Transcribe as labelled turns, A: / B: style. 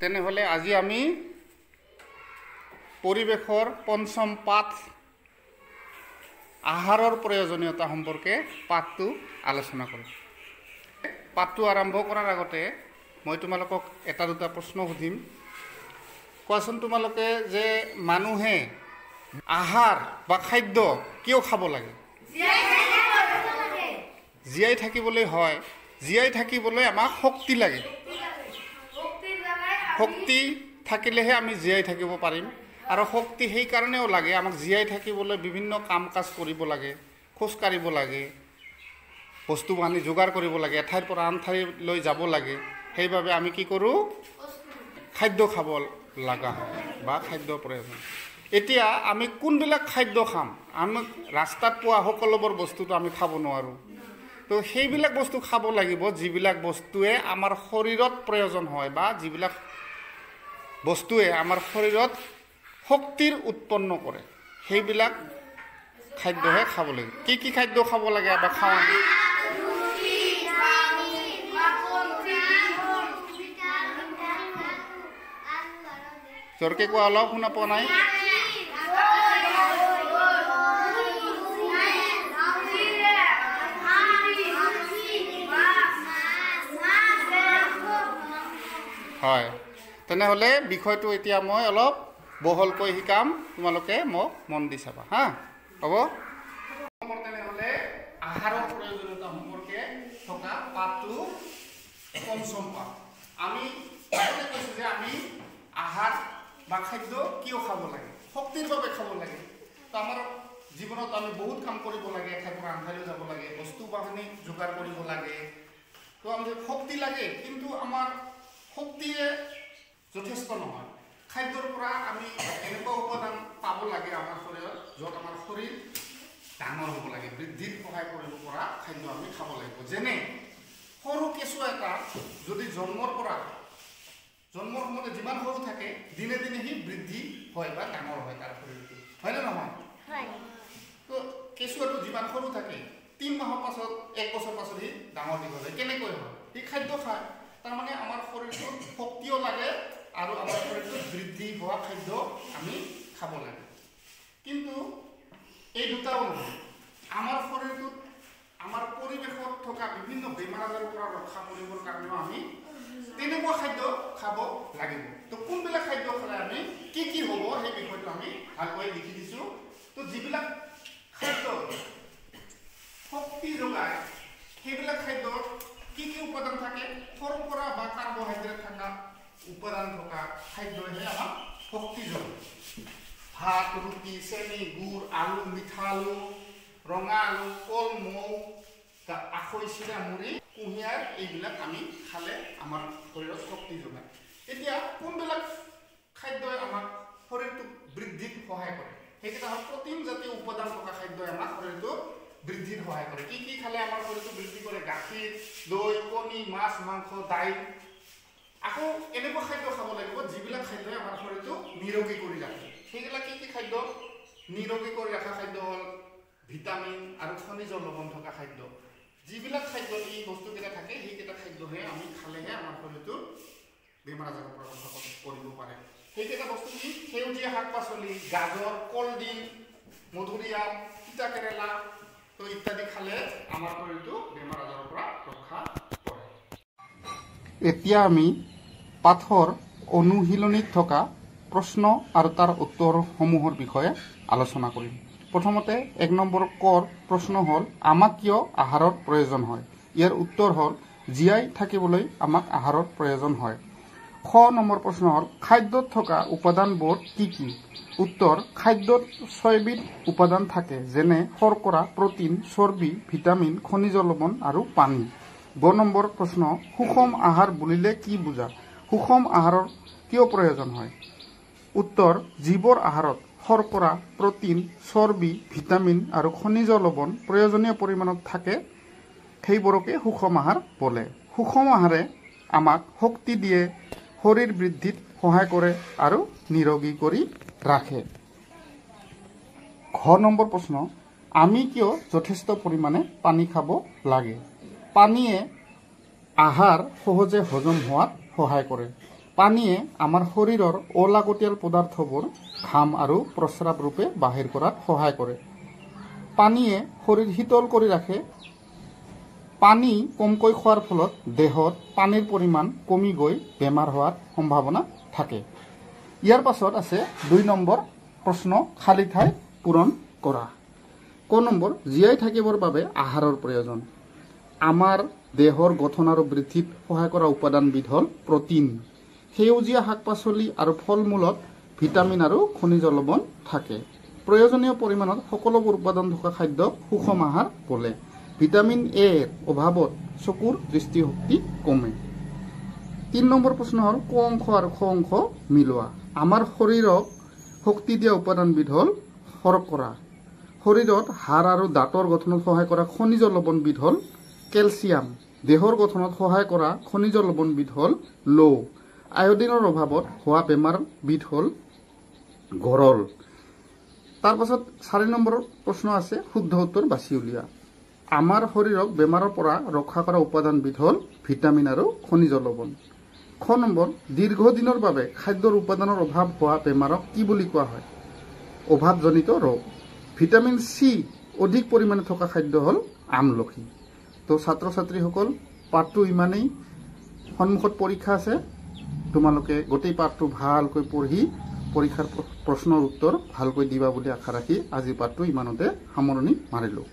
A: তেনেহলে আজি আমি পৰিৱেশৰ পঞ্চম পাঠ আহাৰৰ প্ৰয়োজনীয়তা সম্পৰ্কে পাঠটো আলোচনা কৰিম। পাঠটো আৰম্ভ কৰাৰ আগতে মই তোমালোকক এটা দুটা প্ৰশ্ন সুধিম। কোৱাচোন তোমালোকে যে মানুহে আহাৰ বা খাদ্য কিয় খাব লাগে? জীয়াই থাকিবলৈ হয়। জীয়াই থাকিবলৈ আমাক শক্তি লাগে। শক্তি থাকিলেহে আমি জীয়াই থাকিব পাৰিম। আৰু শক্তি সেই কাৰণেও লাগে, আমাক জীয়াই থাকিবলৈ বিভিন্ন কাম কাজ কৰিব লাগে, খোজ কাঢ়িব লাগে, বস্তু বাহানি যোগাৰ কৰিব লাগে, এঠাইৰ পৰা আন ঠাইলৈ যাব লাগে। সেইবাবে আমি কি কৰোঁ? খাদ্য খাব লগা হয় বা খাদ্য প্ৰয়োজন। এতিয়া আমি কোনবিলাক খাদ্য খাম? আমি ৰাস্তাত পোৱা সকলোবোৰ বস্তুটো আমি খাব নোৱাৰোঁ। তো সেইবিলাক বস্তু খাব লাগিব যিবিলাক বস্তুৱে আমাৰ শৰীৰত প্ৰয়োজন হয় বা যিবিলাক বস্তুৱে আমাৰ শৰীৰত শক্তিৰ উৎপন্ন কৰে, সেইবিলাক খাদ্যহে খাব লাগে। কি কি খাদ্য খাব লাগে বা খাওঁ আমি? জোৰকে কোৱা, অলপ শুনা পোৱা নাই। হয়, তেনেহ'লে বিষয়টো এতিয়া মই অলপ বহলকৈ শিকাম, তোমালোকে মোক মন দি চাবা হা। হ'ব? তেনেহ'লে আহাৰৰ প্ৰয়োজনীয়তা সম্পৰ্কে থকা পাঠটো পঞ্চম পাঠ। আমি কৈছোঁ যে আমি আহাৰ বা খাদ্য কিয় খাব লাগে? শক্তিৰ বাবে খাব লাগে। তো আমাৰ জীৱনত আমি বহুত কাম কৰিব লাগে, এঠাইৰ পৰা আন ঠাইলৈ যাব লাগে, বস্তু বাহানি যোগাৰ কৰিব লাগে। তো আমি শক্তি লাগে, কিন্তু আমাৰ শক্তিয়ে যথেষ্ট নহয়। খাদ্যৰ পৰা আমি এনেকুৱা উপাদান পাব লাগে আমাৰ শৰীৰত, য'ত আমাৰ শৰীৰ ডাঙৰ হ'ব লাগে, বৃদ্ধিত সহায় কৰিব পৰা খাদ্য আমি খাব লাগিব। যেনে সৰু কেঁচুৱা এটা যদি জন্মৰ সময়তে যিমান সৰু থাকে, দিনে দিনে সি বৃদ্ধি হয় বা ডাঙৰ হয় তাৰ শৰীৰটো, হয়নে নহয়? তো কেঁচুৱাটো যিমান সৰু থাকে, 3 মাহৰ পাছত 1 বছৰ পাছত সি ডাঙৰ দীঘল হয়। কেনেকৈ হয়? সি খাদ্য খায়। তাৰমানে আমাৰ শৰীৰটোত শক্তিও লাগে আৰু আমাৰ শৰীৰটোত বৃদ্ধি হোৱা খাদ্য আমি খাব লাগে। কিন্তু এই দুটাও নহয়, আমাৰ শৰীৰটোত আমাৰ পৰিৱেশত থকা বিভিন্ন বেমাৰ আজাৰৰ পৰা ৰক্ষা কৰিবৰ কাৰণেও আমি তেনেকুৱা খাদ্য খাব লাগিব। তো কোনবিলাক খাদ্য খালে আমি কি কি হ'ব সেই বিষয়টো আমি ভালকৈ লিখি দিছোঁ। তো যিবিলাক খাদ্য শক্তি যোগায় সেইবিলাক খাদ্যত কি কি উপাদান থাকে? শৰ্কৰা বা কাৰ্বহাইড্ৰেট থকা উপাদান থকা খাদ্যহে আমাক শক্তি যোগায়। ভাত, ৰুটি, চেনি, গুড়, আলু, মিঠা আলু, ৰঙা আলু, কল, মৌ, আখৈ, চিৰা, মুড়ি, কুঁহিয়াৰ, এইবিলাক আমি খালে আমাৰ শৰীৰত শক্তি যোগায়। এতিয়া কোনবিলাক খাদ্যই আমাক শৰীৰটোক বৃদ্ধিত সহায় কৰে? সেইকেইটা হ'ল প্ৰটিন জাতীয় উপাদান থকা খাদ্যই আমাক শৰীৰটোক বৃদ্ধিত সহায় কৰে। কি কি খালে আমাৰ শৰীৰটো বৃদ্ধি কৰে? গাখীৰ, দৈ, কণী, মাছ, মাংস, দাইল। আকৌ এনেকুৱা খাদ্য খাব লাগিব যিবিলাক খাদ্যই আমাৰ শৰীৰটোক নিৰোগী কৰি ৰাখে। সেইবিলাক কি কি খাদ্য? নিৰোগী কৰি ৰখা খাদ্য হ'ল ভিটামিন আৰু খনিজ লৱণ থকা খাদ্য। যিবিলাক খাদ্যত এই বস্তুকেইটা থাকে, সেইকেইটা খাদ্যহে আমি খালেহে আমাৰ শৰীৰটোৰ বেমাৰ আজাৰৰ পৰা ৰক্ষা কৰিব পাৰে। সেইকেইটা বস্তু কি? সেউজীয়া শাক পাচলি, গাজৰ, কলডিল, মধুৰিআম, তিতা কেৰেলা, তো ইত্যাদি খালে আমাৰ শৰীৰটো বেমাৰ আজাৰৰ পৰা ৰক্ষা কৰে। এতিয়া আমি পাঠৰ অনুশীলনীত থকা প্ৰশ্ন আৰু তাৰ উত্তৰসমূহৰ বিষয়ে আলোচনা কৰিম। প্ৰথমতে 1 নম্বৰ কৰ প্ৰশ্ন হ'ল, আমাক কিয় আহাৰৰ প্ৰয়োজন হয়? ইয়াৰ উত্তৰ হ'ল, জীয়াই থাকিবলৈ আমাক আহাৰৰ প্ৰয়োজন হয়। খ নম্বৰ প্ৰশ্ন হ'ল, খাদ্যত থকা উপাদানবোৰ কি কি? উত্তৰ, খাদ্যত 6বিধ উপাদান থাকে, যেনে শৰ্কৰা, প্ৰটিন, চৰ্বি, ভিটামিন, খনিজ লৱণ আৰু পানী। গ নম্বৰ প্ৰশ্ন, সুষম আহাৰ বুলিলে কি বুজা? সুষম আহাৰৰ কিয় প্ৰয়োজন হয়? উত্তৰ, যিবোৰ আহাৰত শৰ্কৰা, প্ৰটিন, চৰ্বি, ভিটামিন আৰু খনিজ লৱণ প্ৰয়োজনীয় পৰিমাণত থাকে, সেইবোৰকে সুষম আহাৰ বোলে। সুষম আহাৰে আমাক শক্তি দিয়ে, শৰীৰ বৃদ্ধিত সহায় কৰে আৰু নিৰোগী কৰি ৰাখে। ঘ নম্বৰ প্ৰশ্ন, আমি কিয় যথেষ্ট পৰিমাণে পানী খাব লাগে? পানীয়ে আহাৰ সহজে হজম হোৱাত সহায় কৰে। পানীয়ে আমাৰ শৰীৰৰ অলাগতিয়াল পদাৰ্থবোৰ ঘাম আৰু প্ৰস্ৰাৱ ৰূপে বাহিৰ কৰাত সহায় কৰে। পানীয়ে শৰীৰ শীতল কৰি ৰাখে। পানী কমকৈ খোৱাৰ ফলত দেহত পানীৰ পৰিমাণ কমি গৈ বেমাৰ হোৱাৰ সম্ভাৱনা থাকে। ইয়াৰ পাছত আছে 2 নম্বৰ প্ৰশ্ন, খালী ঠাই পূৰণ কৰা। ক নম্বৰ, জীয়াই থাকিবৰ বাবে আহাৰৰ প্ৰয়োজন। আমাৰ দেহৰ গঠন আৰু বৃদ্ধিত সহায় কৰা উপাদানবিধ হ'ল প্ৰটিন। সেউজীয়া শাক পাচলি আৰু ফল মূলত ভিটামিন আৰু খনিজ লৱণ থাকে। প্ৰয়োজনীয় পৰিমাণত সকলোবোৰ উপাদান থকা খাদ্যক সুষম আহাৰ বোলে। ভিটামিন এৰ অভাৱত চকুৰ দৃষ্টিশক্তি কমে। 3 নম্বৰ প্ৰশ্ন হ'ল ক অংশ আৰু খ অংশ মিলোৱা। আমাৰ শৰীৰক শক্তি দিয়া উপাদানবিধ হ'ল শৰ্কৰা। শৰীৰত হাড় আৰু দাঁতৰ গঠনত সহায় কৰা খনিজ লৱণবিধ হ'ল কেলছিয়াম। দেহৰ গঠনত সহায় কৰা খনিজ লৱণবিধ হ'ল লৌহ। আয়োডিনৰ অভাৱত হোৱা বেমাৰবিধ হ'ল গৰল। তাৰপাছত 4 নম্বৰ প্ৰশ্ন আছে, শুদ্ধ উত্তৰ বাছি উলিওৱা। আমাৰ শৰীৰক বেমাৰৰ পৰা ৰক্ষা কৰা উপাদানবিধ হ'ল ভিটামিন আৰু খনিজ লৱণ। খ নম্বৰ, দীৰ্ঘদিনৰ বাবে খাদ্যৰ উপাদানৰ অভাৱ হোৱা বেমাৰক কি বুলি কোৱা হয়? অভাৱজনিত ৰোগ। ভিটামিন চি অধিক পৰিমাণে থকা খাদ্য হ'ল আমলখি। তো ছাত্ৰ ছাত্ৰীসকল, পাঠটো ইমানেই। সন্মুখত পৰীক্ষা আছে, তোমালোকে গোটেই পাঠটো ভালকৈ পঢ়ি পৰীক্ষাৰ প্ৰশ্নৰ উত্তৰ ভালকৈ দিবা বুলি আশা ৰাখি আজিৰ পাঠটো ইমানতে সামৰণি মাৰিলোঁ।